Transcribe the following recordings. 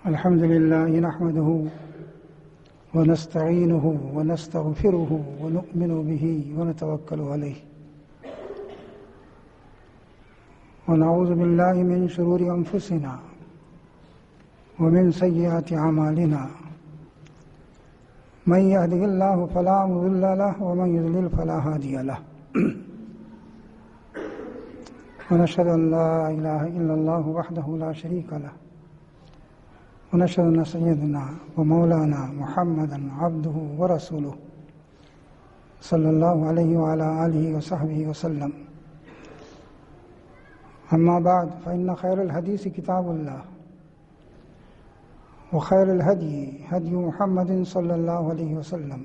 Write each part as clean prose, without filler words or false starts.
الحمد لله نحمده ونستعينه ونستغفره ونؤمن به ونتوكل عليه ونعوذ بالله من شرور أنفسنا ومن سيئات أعمالنا من يهده الله فلا مضل له ومن يضلل فلا هادي له ونشهد أن لا إله إلا الله وحده لا شريك له ونشهد أن سيدنا ومولانا محمدا عبده ورسوله صلى الله عليه وعلى آله وصحبه وسلم. أما بعد فإن خير الحديث كتاب الله وخير الهدي هدي محمد صلى الله عليه وسلم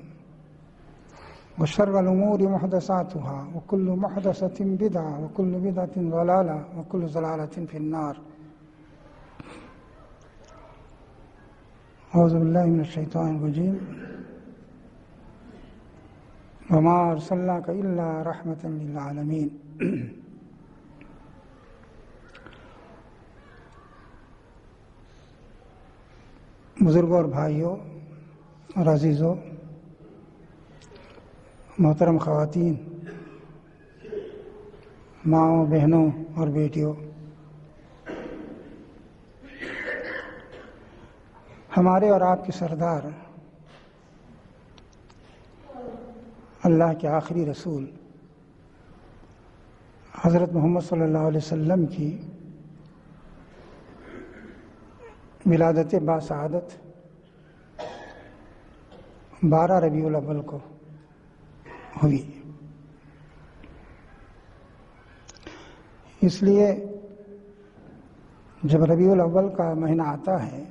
وشر الأمور محدثاتها وكل محدثة بدعة وكل بدعة ضلالة وكل ضلالة في النار. أعوذ بالله من الشيطان الرجيم. وما أرسلناك إلا رحمة للعالمين. بزرگوں اور بھائیوں اور عزیزوں، محترم خواتین، ماؤں، بہنوں اور بیٹیوں، ہمارے اور آپ کے سردار اللہ کے آخری رسول حضرت محمد صلی اللہ علیہ وسلم کی ولادت باسعادت 12 ربیع الاول کو ہوئی. اس لیے جب ربیع الاول کا مہینہ آتا ہے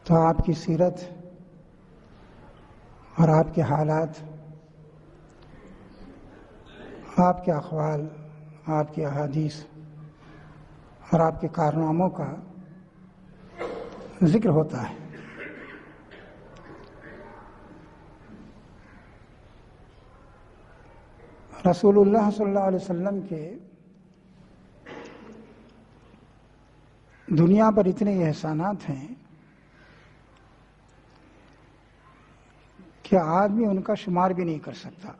تو آپ کی سیرت اور آپ کے حالات، آپ کے اقوال، آپ کی احادیث اور آپ کے کارناموں کا ذکر ہوتا ہے. رسول اللہ صلی اللہ علیہ وسلم کے دنیا پر اتنے احسانات ہیں کہ آدمی ان کا شمار بھی نہیں کر سکتا.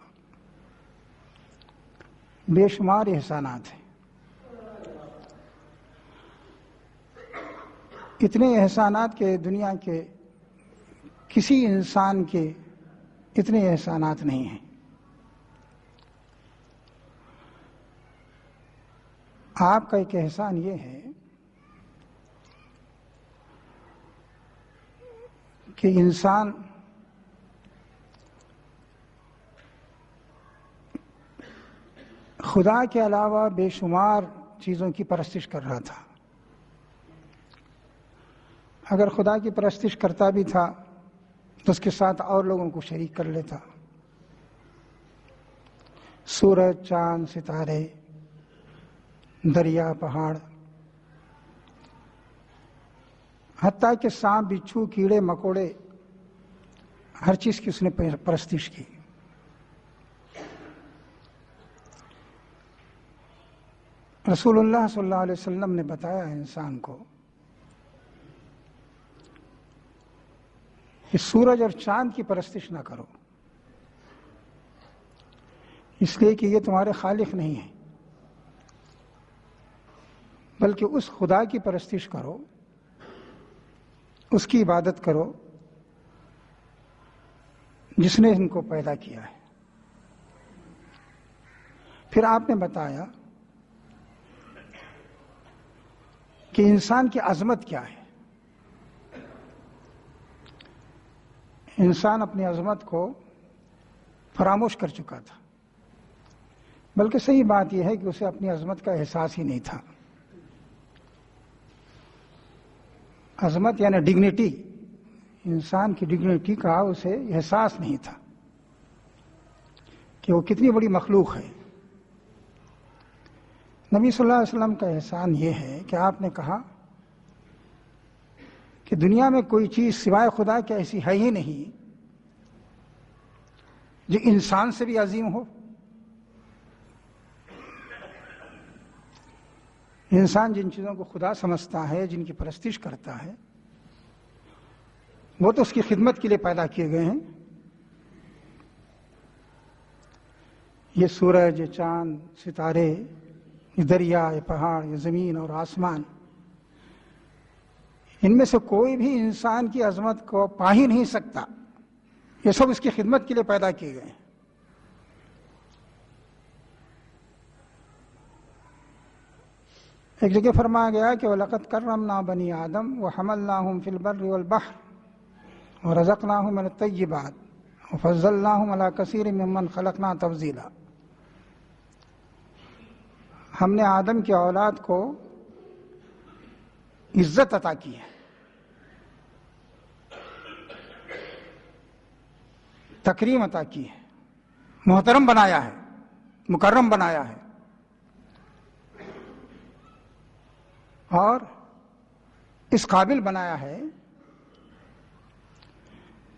بے شمار احسانات ہیں. اتنے احسانات کے دنیا کے کسی انسان کے اتنے احسانات نہیں ہیں. آپ کا ایک احسان یہ ہے کہ انسان خدا کے علاوہ بے شمار چیزوں کی پرستش کر رہا تھا. اگر خدا کی پرستش کرتا بھی تھا تو اس کے ساتھ اور لوگوں کو شریک کر لیتا. سورج، چاند، ستارے، دریا، پہاڑ، حتیٰ کہ سانپ، بچھو، کیڑے مکوڑے، ہر چیز کی اس نے پرستش کی. رسول اللہ صلی اللہ علیہ وسلم نے بتایا انسان کو کہ سورج اور چاند کی پرستش نہ کرو، اس لیے کہ یہ تمہارے خالق نہیں ہیں، بلکہ اس خدا کی پرستش کرو، اس کی عبادت کرو جس نے ان کو پیدا کیا ہے. پھر آپ نے بتایا کہ انسان کی عظمت کیا ہے. انسان اپنی عظمت کو فراموش کر چکا تھا، بلکہ صحیح بات یہ ہے کہ اسے اپنی عظمت کا احساس ہی نہیں تھا. عظمت یعنی ڈگنیٹی، انسان کی ڈگنیٹی کا اسے احساس نہیں تھا کہ وہ کتنی بڑی مخلوق ہے. نبی صلی اللہ علیہ وسلم کا احسان یہ ہے کہ آپ نے کہا کہ دنیا میں کوئی چیز سوائے خدا کے ایسی ہے ہی نہیں جو انسان سے بھی عظیم ہو. انسان جن چیزوں کو خدا سمجھتا ہے، جن کی پرستش کرتا ہے، وہ تو اس کی خدمت کے لیے پیدا کیے گئے ہیں۔ یہ سورج، یہ چاند، ستارے، یہ دریا، یہ پہاڑ، یہ زمین اور آسمان، ان میں سے کوئی بھی انسان کی عظمت کو پا ہی نہیں سکتا، یہ سب اس کی خدمت کے لیے پیدا کیے گئے ہیں۔ ایک جگہ فرمایا گیا کہ وَلَقَدْ كَرَّمْنَا بَنِي آدَمَ وَحَمَلْنَاهُمْ فِي الْبَرِّ وَالْبَحْرِ وَرَزَقْنَاهُمْ مِنَ الطَّيِّبَاتِ وَفَضَّلْنَاهُمْ عَلَىٰ كَثِيرٍ مِّمَّنْ خَلَقْنَا تَفْضِيلًا۔ ہم نے آدم کی اولاد کو عزت عطا کی ہے، تکریم عطا کی ہے، محترم بنایا ہے، مکرم بنایا ہے، اور اس قابل بنایا ہے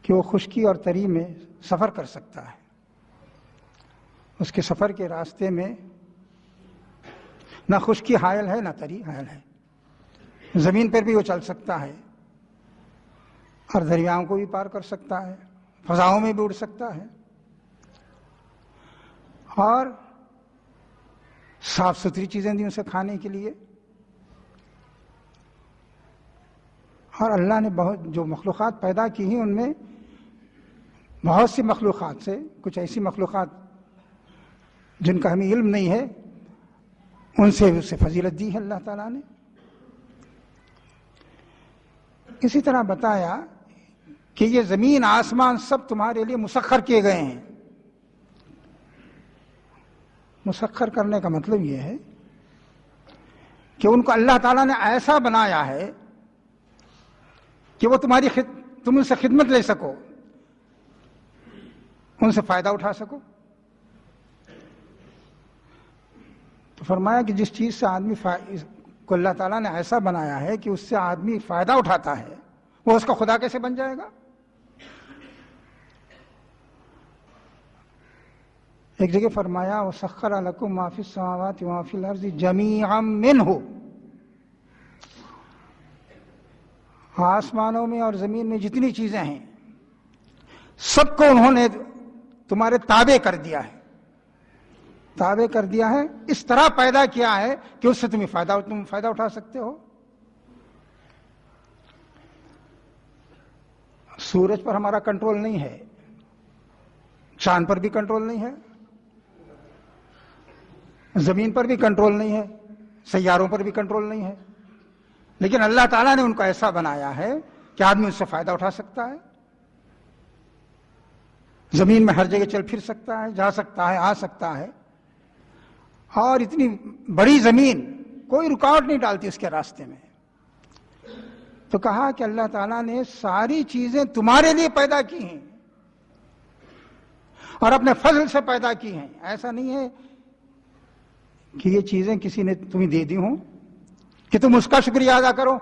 کہ وہ خشکی اور تری میں سفر کر سکتا ہے۔ اس کے سفر کے راستے میں نہ خشکی حائل ہے نہ تری حائل ہے، زمین پر بھی وہ چل سکتا ہے اور دریاؤں کو بھی پار کر سکتا ہے، فضاؤں میں بھی اڑ سکتا ہے، اور صاف ستھری چیزیں دی اسے کھانے کے لیے۔ اور اللہ نے بہت جو مخلوقات پیدا کی ہیں ان میں بہت سی مخلوقات سے کچھ ایسی مخلوقات جن کا ہمیں علم نہیں ہے، ان سے اسے فضیلت دی ہے اللہ تعالیٰ نے۔ اسی طرح بتایا کہ یہ زمین آسمان سب تمہارے لیے مسخر کیے گئے ہیں۔ مسخر کرنے کا مطلب یہ ہے کہ ان کو اللہ تعالیٰ نے ایسا بنایا ہے کہ وہ تم ان سے خدمت لے سکو، ان سے فائدہ اٹھا سکو۔ تو فرمایا کہ جس چیز سے آدمی کو اللہ تعالیٰ نے ایسا بنایا ہے کہ اس سے آدمی فائدہ اٹھاتا ہے، وہ اس کا خدا کیسے بن جائے گا؟ ایک جگہ فرمایا وَسَخَّرَ لَكُم مَّا فِي السَّمَاوَاتِ وَمَا فِي الْأَرْضِ جَمِيعًا مِّنْهُ۔ آسمانوں میں اور زمین میں جتنی چیزیں ہیں سب کو انہوں نے تمہارے تابع کر دیا ہے، تابع کر دیا ہے، اس طرح پیدا کیا ہے کہ اس سے تم فائدہ اٹھا سکتے ہو۔ سورج پر ہمارا کنٹرول نہیں ہے، چاند پر بھی کنٹرول نہیں ہے، زمین پر بھی کنٹرول نہیں ہے، سیاروں پر بھی کنٹرول نہیں ہے، لیکن اللہ تعالیٰ نے ان کو ایسا بنایا ہے کہ آدمی اس سے فائدہ اٹھا سکتا ہے، زمین میں ہر جگہ چل پھر سکتا ہے، جا سکتا ہے، آ سکتا ہے، اور اتنی بڑی زمین کوئی رکاوٹ نہیں ڈالتی اس کے راستے میں۔ تو کہا کہ اللہ تعالیٰ نے ساری چیزیں تمہارے لیے پیدا کی ہیں اور اپنے فضل سے پیدا کی ہیں۔ ایسا نہیں ہے کہ یہ چیزیں کسی نے تمہیں دے دی ہوں کہ تم اس کا شکریہ ادا کرو،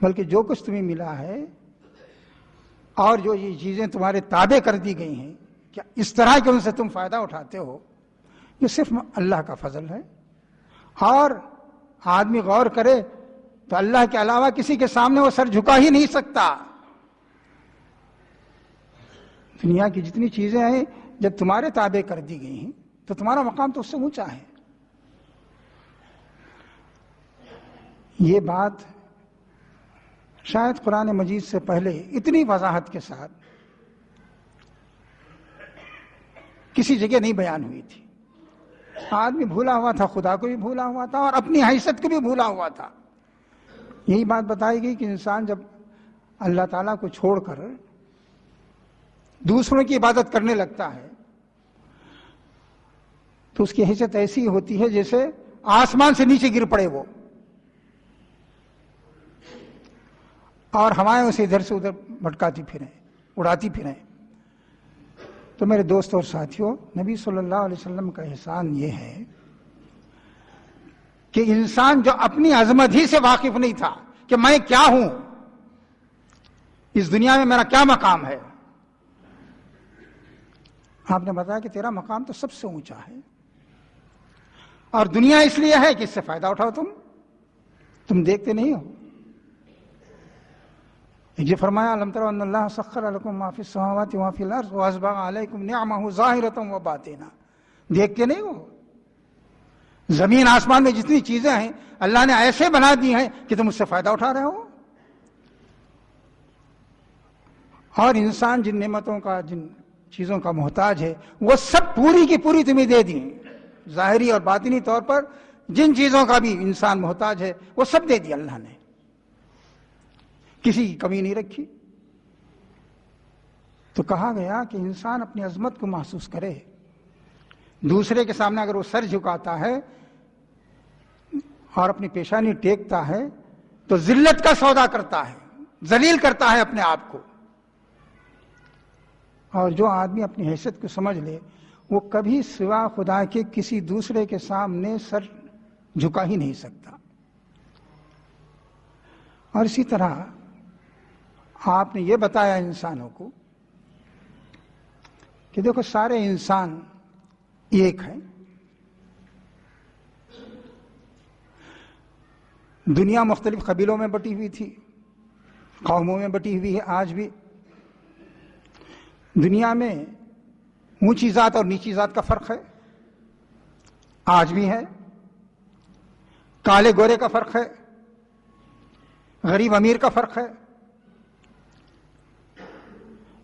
بلکہ جو کچھ تمہیں ملا ہے اور جو یہ چیزیں تمہارے تابع کر دی گئی ہیں کہ اس طرح کہ ان سے تم فائدہ اٹھاتے ہو، یہ صرف اللہ کا فضل ہے۔ اور آدمی غور کرے تو اللہ کے علاوہ کسی کے سامنے وہ سر جھکا ہی نہیں سکتا۔ دنیا کی جتنی چیزیں ہیں جب تمہارے تابع کر دی گئی ہیں تو تمہارا مقام تو اس سے اونچا ہے۔ یہ بات شاید قرآن مجید سے پہلے اتنی وضاحت کے ساتھ کسی جگہ نہیں بیان ہوئی تھی۔ آدمی بھولا ہوا تھا، خدا کو بھی بھولا ہوا تھا اور اپنی حیثیت کو بھی بھولا ہوا تھا۔ یہی بات بتائی گئی کہ انسان جب اللہ تعالیٰ کو چھوڑ کر دوسروں کی عبادت کرنے لگتا ہے تو اس کی حیثیت ایسی ہوتی ہے جیسے آسمان سے نیچے گر پڑے وہ، اور ہوائیں اسے ادھر سے ادھر بھٹکاتی پھریں، اڑاتی پھریں۔ تو میرے دوست اور ساتھیوں، نبی صلی اللہ علیہ وسلم کا احسان یہ ہے کہ انسان جو اپنی عظمت ہی سے واقف نہیں تھا کہ میں کیا ہوں، اس دنیا میں میرا کیا مقام ہے، آپ نے بتایا کہ تیرا مقام تو سب سے اونچا ہے۔ اور دنیا اس لیے ہے کہ اس سے فائدہ اٹھاؤ. تم دیکھتے نہیں ہو. یہ فرمایا الم تروا ان اللہ سخر لکم ما فی السماوات و ما فی الارض واسبغ علیکم نعمہ ظاہرۃ و باطنہ. دیکھتے نہیں ہو؟ زمین آسمان میں جتنی چیزیں ہیں اللہ نے ایسے بنا دی ہیں کہ تم اس سے فائدہ اٹھا رہے ہو. اور انسان جن نعمتوں کا، جن چیزوں کا محتاج ہے، وہ سب پوری کی پوری تمہیں دے دی. ظاہری اور باطنی طور پر جن چیزوں کا بھی انسان محتاج ہے وہ سب دے دیا اللہ نے، کسی کی کمی نہیں رکھی. تو کہا گیا کہ انسان اپنی عظمت کو محسوس کرے. دوسرے کے سامنے اگر وہ سر جھکاتا ہے اور اپنی پیشانی ٹیکتا ہے تو ذلت کا سودا کرتا ہے، ذلیل کرتا ہے اپنے آپ کو. اور جو آدمی اپنی حیثیت کو سمجھ لے وہ کبھی سوا خدا کے کسی دوسرے کے سامنے سر جھکا ہی نہیں سکتا. اور اسی طرح آپ نے یہ بتایا انسانوں کو کہ دیکھو سارے انسان ایک ہیں. دنیا مختلف قبیلوں میں بٹی ہوئی تھی، قوموں میں بٹی ہوئی ہے. آج بھی دنیا میں اونچی ذات اور نیچی ذات کا فرق ہے، آج بھی ہے. کالے گورے کا فرق ہے، غریب امیر کا فرق ہے.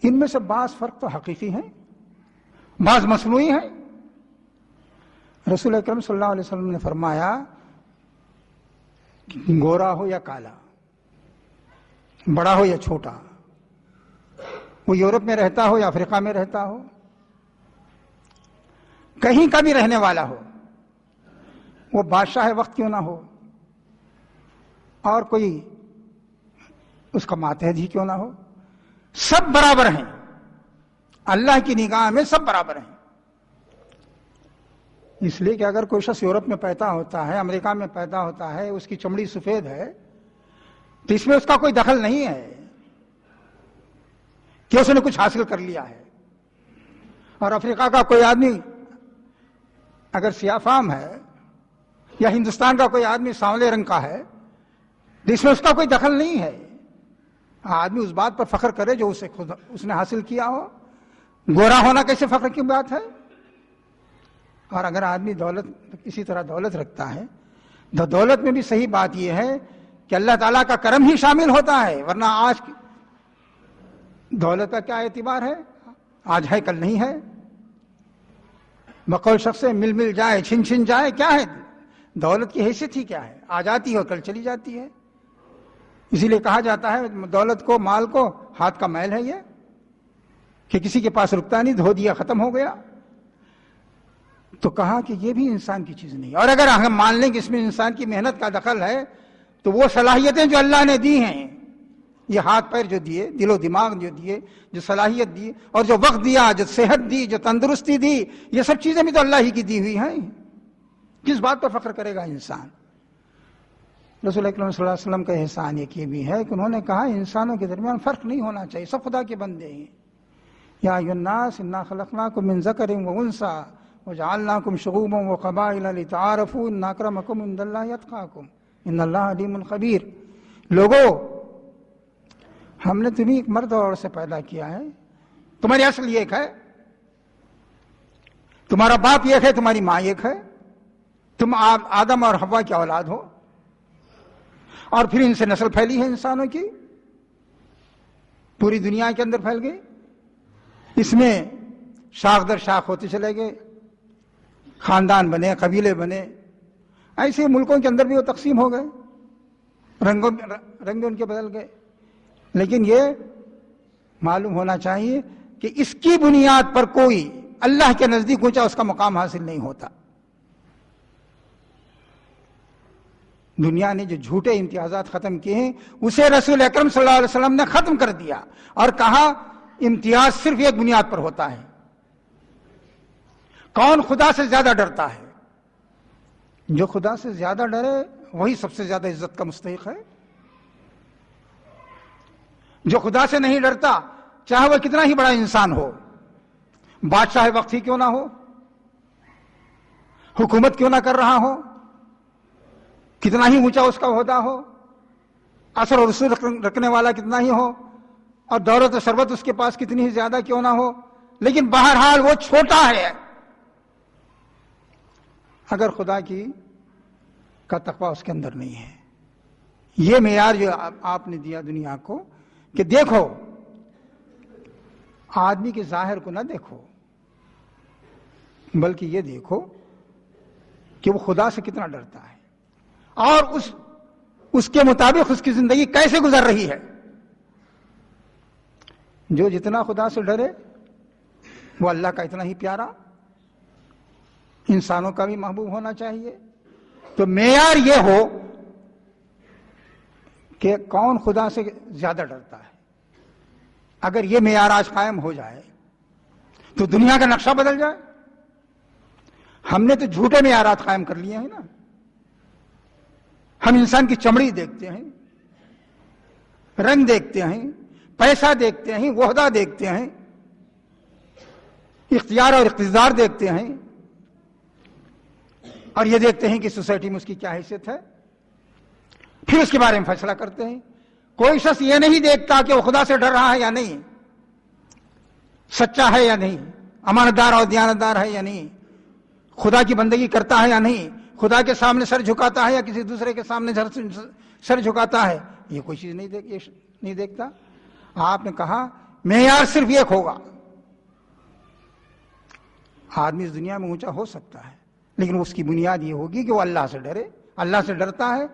ان میں سے بعض فرق تو حقیقی ہیں، بعض مصنوعی ہیں. رسول اکرم صلی اللہ علیہ وسلم نے فرمایا کہ گورا ہو یا کالا، بڑا ہو یا چھوٹا، وہ یورپ میں رہتا ہو یا افریقہ میں رہتا ہو، کہیں کا بھی رہنے والا ہو، وہ بادشاہ وقت کیوں نہ ہو اور کوئی اس کا ماتحت ہی کیوں نہ ہو، سب برابر ہیں. اللہ کی نگاہ میں سب برابر ہیں. اس لیے کہ اگر کوئی شخص یورپ میں پیدا ہوتا ہے، امریکہ میں پیدا ہوتا ہے، اس کی چمڑی سفید ہے تو اس میں اس کا کوئی دخل نہیں ہے کہ اس نے کچھ حاصل کر لیا ہے. اور افریقہ کا کوئی آدمی اگر سیاہ فام ہے یا ہندوستان کا کوئی آدمی سانولے رنگ کا ہے تو اس میں اس کا کوئی دخل نہیں ہے. آدمی اس بات پر فخر کرے جو اس نے حاصل کیا ہو. گورا ہونا کیسے فخر کی بات ہے؟ اور اگر آدمی دولت اسی طرح دولت رکھتا ہے تو دولت میں بھی صحیح بات یہ ہے کہ اللہ تعالیٰ کا کرم ہی شامل ہوتا ہے، ورنہ آج دولت کا کیا اعتبار ہے؟ آج ہے کل نہیں ہے. بقول شخص سے مل جائے چھن چھن جائے، کیا ہے دولت کی حیثیت ہی کیا ہے؟ آ جاتی ہے اور کل چلی جاتی ہے. اسی لیے کہا جاتا ہے دولت کو، مال کو ہاتھ کا میل ہے یہ، کہ کسی کے پاس رکتا نہیں، دھو دیا ختم ہو گیا. تو کہا کہ یہ بھی انسان کی چیز نہیں. اور اگر ہم مان لیں کہ اس میں انسان کی محنت کا دخل ہے تو وہ صلاحیتیں جو اللہ نے دی ہیں، یہ ہاتھ پیر جو دیے، دل و دماغ جو دیے، جو صلاحیت دی اور جو وقت دیا، جو صحت دی، جو تندرستی دی، یہ سب چیزیں بھی تو اللہ ہی کی دی ہوئی ہیں. کس بات پر فخر کرے گا انسان؟ رسول اکرم صلی اللہ علیہ وسلم کا احسان یہ بھی ہے کہ انہوں نے کہا انسانوں کے درمیان فرق نہیں ہونا چاہیے، سب خدا کے بندے ہیں. یا ایھا الناس انا خلقناکم من ذکر و انثی وجعلناکم شعوبا وقبائل لتعارفوا ان اکرمکم عند اللہ اتقاکم ان اللہ علیم خبیر. لوگو، ہم نے تمہیں ایک مرد اور عورت سے پیدا کیا ہے، تمہاری اصل ایک ہے، تمہارا باپ ایک ہے، تمہاری ماں ایک ہے، تم آدم اور حوا کی اولاد ہو، اور پھر ان سے نسل پھیلی ہے انسانوں کی، پوری دنیا کے اندر پھیل گئی. اس میں شاخ در شاخ ہوتے چلے گئے، خاندان بنے، قبیلے بنے. ایسے ملکوں کے اندر بھی وہ تقسیم ہو گئے، رنگ ان کے بدل گئے. لیکن یہ معلوم ہونا چاہیے کہ اس کی بنیاد پر کوئی اللہ کے نزدیک اونچا اس کا مقام حاصل نہیں ہوتا. دنیا نے جو جھوٹے امتیازات ختم کیے ہیں اسے رسول اکرم صلی اللہ علیہ وسلم نے ختم کر دیا اور کہا امتیاز صرف ایک بنیاد پر ہوتا ہے. کون خدا سے زیادہ ڈرتا ہے؟ جو خدا سے زیادہ ڈرے وہی سب سے زیادہ عزت کا مستحق ہے. جو خدا سے نہیں ڈرتا چاہے وہ کتنا ہی بڑا انسان ہو، بادشاہ وقت ہی کیوں نہ ہو، حکومت کیوں نہ کر رہا ہو، کتنا ہی اونچا اس کا عہدہ ہو، اثر و رسوخ رکھنے والا کتنا ہی ہو، اور دولت و ثروت اس کے پاس کتنی ہی زیادہ کیوں نہ ہو، لیکن بہرحال وہ چھوٹا ہے اگر خدا کا تقوی اس کے اندر نہیں ہے۔ یہ معیار جو آپ نے دیا دنیا کو کہ دیکھو، آدمی کے ظاہر کو نہ دیکھو، بلکہ یہ دیکھو کہ وہ خدا سے کتنا ڈرتا ہے اور اس کے مطابق اس کی زندگی کیسے گزر رہی ہے۔ جو جتنا خدا سے ڈرے وہ اللہ کا اتنا ہی پیارا، انسانوں کا بھی محبوب ہونا چاہیے۔ تو معیار یہ ہو کہ کون خدا سے زیادہ ڈرتا ہے۔ اگر یہ معیار آج قائم ہو جائے تو دنیا کا نقشہ بدل جائے۔ ہم نے تو جھوٹے معیارات قائم کر لیے ہیں نا۔ ہم انسان کی چمڑی دیکھتے ہیں، رنگ دیکھتے ہیں، پیسہ دیکھتے ہیں، وحدہ دیکھتے ہیں، اختیار اور اقتدار دیکھتے ہیں، اور یہ دیکھتے ہیں کہ سوسائٹی میں اس کی کیا حیثیت ہے، پھر اس کے بارے میں فیصلہ کرتے ہیں۔ کوئی شخص یہ نہیں دیکھتا کہ وہ خدا سے ڈر رہا ہے یا نہیں، سچا ہے یا نہیں، امانتدار اور دیانتدار ہے یا نہیں، خدا کی بندگی کرتا ہے یا نہیں، خدا کے سامنے سر جھکاتا ہے یا کسی دوسرے کے سامنے سر جھکاتا ہے، یہ کوئی چیز نہیں دیکھتا۔ آپ نے کہا معیار صرف ایک ہوگا۔ آدمی اس دنیا میں اونچا ہو سکتا ہے لیکن اس کی بنیاد یہ ہوگی کہ وہ اللہ سے ڈرے۔ اللہ سے ڈرتا ہے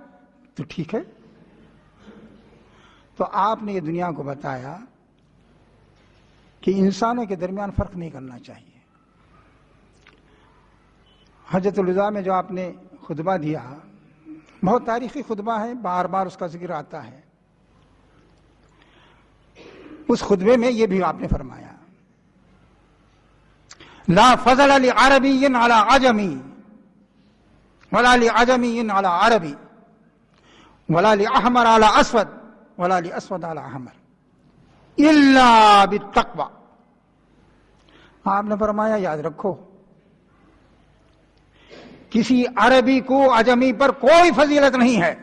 تو ٹھیک ہے۔ تو آپ نے یہ دنیا کو بتایا کہ انسانوں کے درمیان فرق نہیں کرنا چاہیے۔ حجۃ الوداع میں جو آپ نے خطبہ دیا، بہت تاریخی خطبہ ہے، بار بار اس کا ذکر آتا ہے۔ اس خطبے میں یہ بھی آپ نے فرمایا، لا فضل لعربی علی عجمی ولا لعجمی علی عربی ولا لأحمر علی اسود ولا لأسود علی احمر الا بالتقوی۔ آپ نے فرمایا یاد رکھو، کسی عربی کو عجمی پر کوئی فضیلت نہیں ہے۔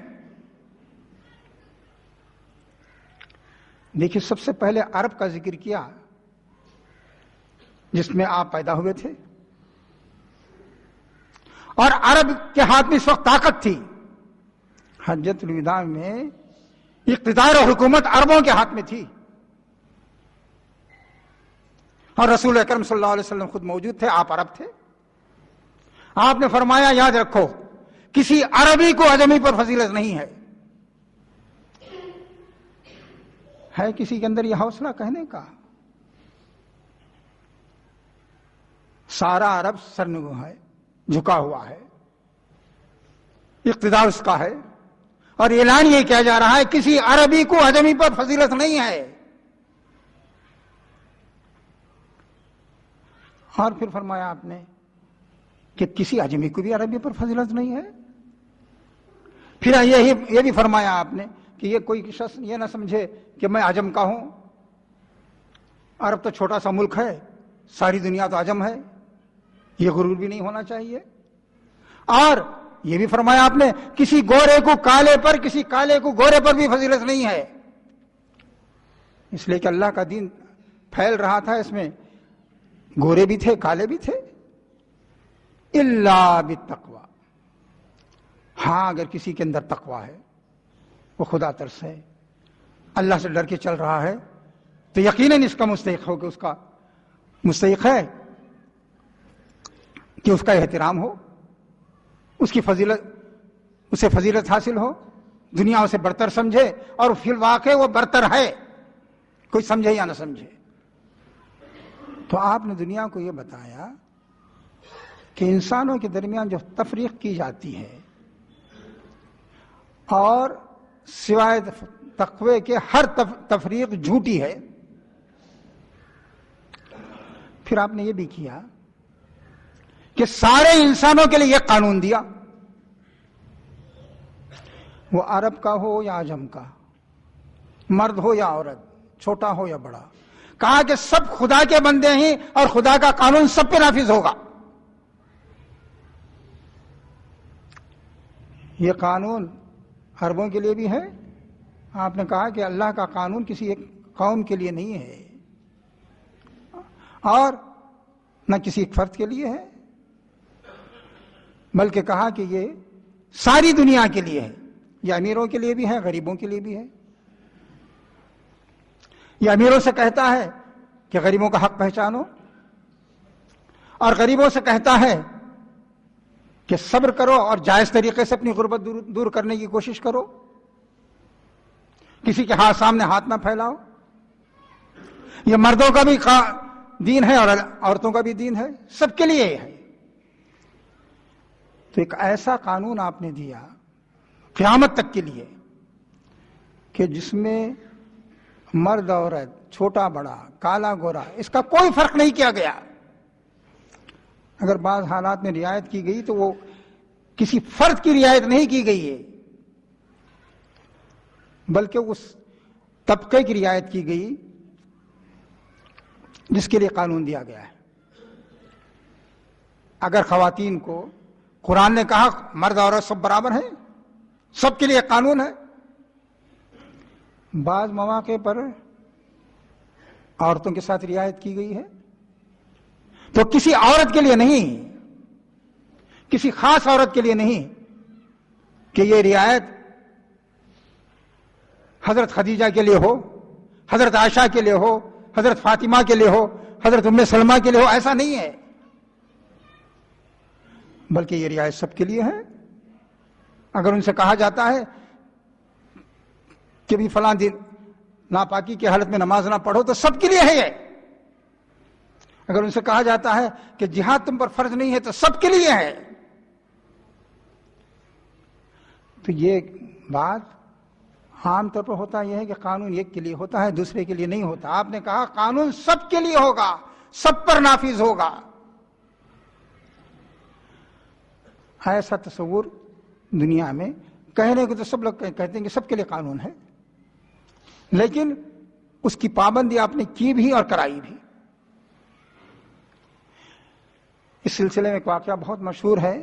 دیکھیے، سب سے پہلے عرب کا ذکر کیا جس میں آپ پیدا ہوئے تھے، اور عرب کے ہاتھ میں اس وقت طاقت تھی۔ حجۃ الوداع میں اقتدار و حکومت عربوں کے ہاتھ میں تھی، اور رسول اکرم صلی اللہ علیہ وسلم خود موجود تھے، آپ عرب تھے۔ آپ نے فرمایا یاد رکھو، کسی عربی کو عجمی پر فضیلت نہیں ہے۔ ہے کسی کے اندر یہ حوصلہ کہنے کا؟ سارا عرب سرنگو ہے، جھکا ہوا ہے، اقتدار اس کا ہے، اور اعلان یہ کیا جا رہا ہے کسی عربی کو عجمی پر فضیلت نہیں ہے۔ اور پھر فرمایا آپ نے کہ کسی عجمی کو بھی عربی پر فضیلت نہیں ہے۔ پھر یہ بھی فرمایا آپ نے کہ یہ کوئی شخص یہ نہ سمجھے کہ میں عجم کا ہوں، عرب تو چھوٹا سا ملک ہے، ساری دنیا تو عجم ہے، یہ غرور بھی نہیں ہونا چاہیے۔ اور یہ بھی فرمایا آپ نے کسی گورے کو کالے پر، کسی کالے کو گورے پر بھی فضیلت نہیں ہے، اس لیے کہ اللہ کا دین پھیل رہا تھا، اس میں گورے بھی تھے، کالے بھی تھے۔ الا بالتقوی، ہاں اگر کسی کے اندر تقوی ہے، وہ خدا ترس ہے، اللہ سے ڈر کے چل رہا ہے، تو یقیناً اس کا مستحق ہو کہ اس کا مستحق ہے کہ اس کا احترام ہو، اس کی فضیلت، اسے فضیلت حاصل ہو، دنیا اسے برتر سمجھے، اور فی الواقع وہ برتر ہے، کوئی سمجھے یا نہ سمجھے۔ تو آپ نے دنیا کو یہ بتایا کہ انسانوں کے درمیان جو تفریق کی جاتی ہے، اور سوائے تقوی کے ہر تفریق جھوٹی ہے۔ پھر آپ نے یہ بھی کیا کہ سارے انسانوں کے لیے یہ قانون دیا، وہ عرب کا ہو یا عجم کا، مرد ہو یا عورت، چھوٹا ہو یا بڑا، کہا کہ سب خدا کے بندے ہیں اور خدا کا قانون سب پہ نافذ ہوگا۔ یہ قانون عربوں کے لیے بھی ہے. آپ نے کہا کہ اللہ کا قانون کسی ایک قوم کے لیے نہیں ہے اور نہ کسی ایک فرد کے لیے ہے، بلکہ کہا کہ یہ ساری دنیا کے لیے ہے. یہ امیروں کے لیے بھی ہے، غریبوں کے لیے بھی ہے. یہ امیروں سے کہتا ہے کہ غریبوں کا حق پہچانو، اور غریبوں سے کہتا ہے کہ صبر کرو اور جائز طریقے سے اپنی غربت دور کرنے کی کوشش کرو. کسی کے سامنے ہاتھ نہ پھیلاؤ. یہ مردوں کا بھی دین ہے اور عورتوں کا بھی دین ہے، سب کے لیے ہے. تو ایک ایسا قانون آپ نے دیا قیامت تک کے لیے کہ جس میں مرد عورت، چھوٹا بڑا، کالا گورا، اس کا کوئی فرق نہیں کیا گیا. اگر بعض حالات میں رعایت کی گئی تو وہ کسی فرد کی رعایت نہیں کی گئی ہے، بلکہ اس طبقے کی رعایت کی گئی جس کے لیے قانون دیا گیا ہے. اگر خواتین کو قرآن نے کہا مرد عورت سب برابر ہیں، سب کے لیے قانون ہے، بعض مواقع پر عورتوں کے ساتھ رعایت کی گئی ہے تو کسی عورت کے لیے نہیں، کسی خاص عورت کے لیے نہیں کہ یہ رعایت حضرت خدیجہ کے لیے ہو، حضرت عائشہ کے لیے ہو، حضرت فاطمہ کے لیے ہو، حضرت ام سلمہ کے لیے ہو. ایسا نہیں ہے، بلکہ یہ رعایت سب کے لیے ہے. اگر ان سے کہا جاتا ہے کہ بھی فلاں دن ناپاکی کی حالت میں نماز نہ پڑھو تو سب کے لیے ہے یہ. اگر ان سے کہا جاتا ہے کہ جہاد تم پر فرض نہیں ہے تو سب کے لیے ہے. تو یہ بات عام طور پر ہوتا یہ ہے کہ قانون ایک کے لیے ہوتا ہے، دوسرے کے لیے نہیں ہوتا. آپ نے کہا قانون سب کے لیے ہوگا، سب پر نافذ ہوگا. ایسا تصور دنیا میں کہنے کو تو سب لوگ کہتے ہیں کہ سب کے لیے قانون ہے، لیکن اس کی پابندی آپ نے کی بھی اور کرائی بھی. اس سلسلے میں ایک واقعہ بہت مشہور ہے،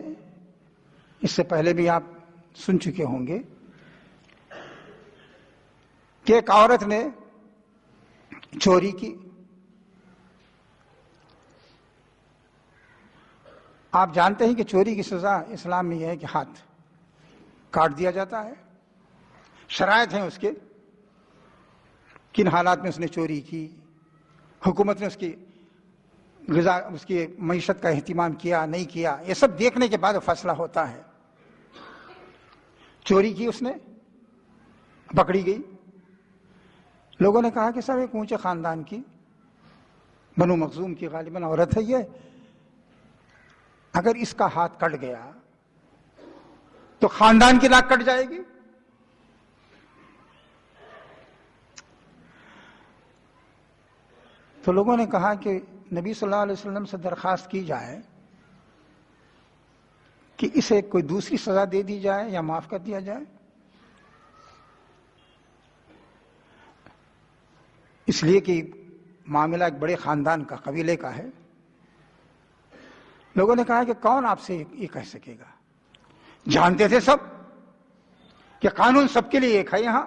اس سے پہلے بھی آپ سن چکے ہوں گے کہ ایک عورت نے چوری کی. آپ جانتے ہیں کہ چوری کی سزا اسلام میں یہ ہے کہ ہاتھ کاٹ دیا جاتا ہے. شرائط ہیں اس کے، کن حالات میں اس نے چوری کی، حکومت نے اس کی غذا، اس کی معیشت کا اہتمام کیا نہیں کیا، یہ سب دیکھنے کے بعد فیصلہ ہوتا ہے. چوری کی اس نے، پکڑی گئی. لوگوں نے کہا کہ سر ایک اونچے خاندان کی، بنو مخزوم کی غالباً عورت ہے یہ، اگر اس کا ہاتھ کٹ گیا تو خاندان کی ناک کٹ جائے گی. تو لوگوں نے کہا کہ نبی صلی اللہ علیہ وسلم سے درخواست کی جائے کہ اسے کوئی دوسری سزا دے دی جائے یا معاف کر دیا جائے. اس لیے کہ معاملہ ایک بڑے خاندان کا، قبیلے کا ہے. لوگوں نے کہا کہ کون آپ سے یہ کہہ سکے گا، جانتے تھے سب کہ قانون سب کے لیے ایک ہے یہاں.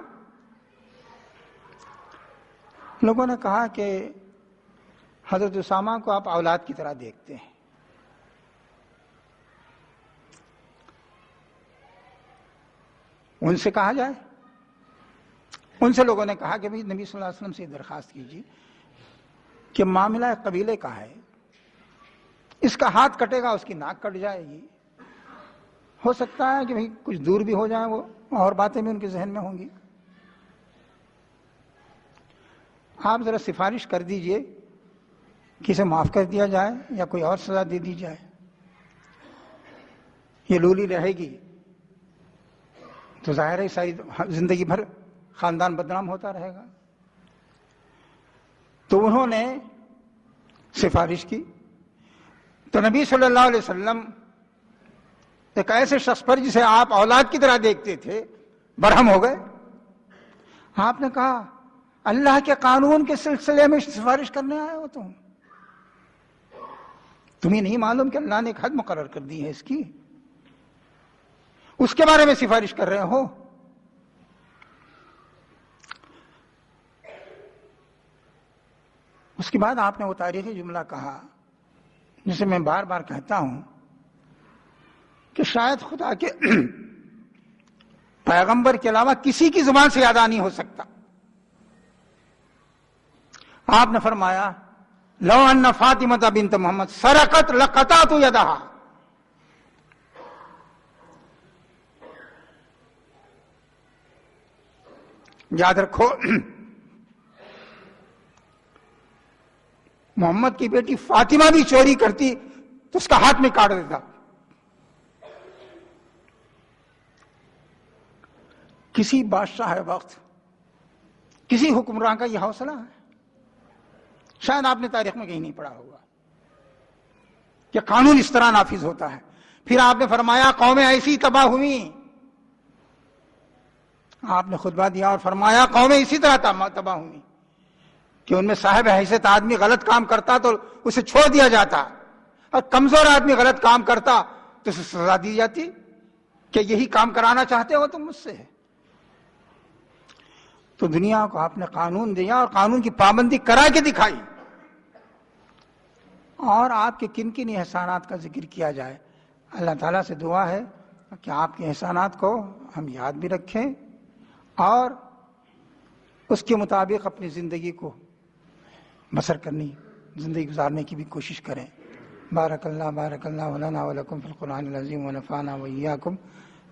لوگوں نے کہا کہ حضرت اسامہ کو آپ اولاد کی طرح دیکھتے ہیں. ان سے کہا جائے. ان سے لوگوں نے کہا کہ بھئی نبی صلی اللہ علیہ وسلم سے درخواست کیجیے کہ معاملہ قبیلے کا ہے، اس کا ہاتھ کٹے گا، اس کی ناک کٹ جائے گی. ہو سکتا ہے کہ بھئی کچھ دور بھی ہو جائیں، وہ اور باتیں بھی ان کے ذہن میں ہوں گی. آپ ذرا سفارش کر دیجئے کہ اسے معاف کر دیا جائے یا کوئی اور سزا دے دی جائے. یہ لولی رہے گی تو ظاہر ہے ساری زندگی بھر خاندان بدنام ہوتا رہے گا. تو انہوں نے سفارش کی تو نبی صلی اللہ علیہ وسلم ایک ایسے شخص پر جسے آپ اولاد کی طرح دیکھتے تھے برہم ہو گئے. آپ نے کہا اللہ کے قانون کے سلسلے میں سفارش کرنے آئے ہو تمہیں نہیں معلوم کہ اللہ نے ایک حد مقرر کر دی ہے اس کی. اس کے بارے میں سفارش کر رہے ہو. اس کے بعد آپ نے وہ تاریخی جملہ کہا جسے میں بار بار کہتا ہوں کہ شاید خدا کے پیغمبر کے علاوہ کسی کی زبان سے ادا نہیں ہو سکتا. آپ نے فرمایا لو ان فاطمہ بنت محمد سرقت لقطعت یدہا. یاد رکھو محمد کی بیٹی فاطمہ بھی چوری کرتی تو اس کا ہاتھ میں کاٹ دیتا. کسی بادشاہ وقت کسی حکمران کا یہ حوصلہ ہے؟ شاید آپ نے تاریخ میں کہیں نہیں پڑھا ہوگا کہ قانون اس طرح نافذ ہوتا ہے. پھر آپ نے فرمایا قومیں ایسی تباہ ہوئی. آپ نے خطبہ دیا اور فرمایا قومیں اسی طرح تباہ ہوئی کہ ان میں صاحب حیثیت آدمی غلط کام کرتا تو اسے چھوڑ دیا جاتا, اور کمزور آدمی غلط کام کرتا تو اسے سزا دی جاتی کہ یہی کام کرانا چاہتے ہو تم مجھ سے. تو دنیا کو آپ نے قانون دیا اور قانون کی پابندی کرا کے دکھائی. اور آپ کے کن کن احسانات کا ذکر کیا جائے. اللہ تعالیٰ سے دعا ہے کہ آپ کے احسانات کو ہم یاد بھی رکھیں اور اس کے مطابق اپنی زندگی کو بسر کرنی, زندگی گزارنے کی بھی کوشش کریں. بارک اللہ لنا ولکم فی القرآن العظیم ونفعنا وإیاکم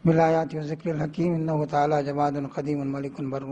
بالآیات والذکر الحکیم. انہ تعالی جواد قدیم ملک بر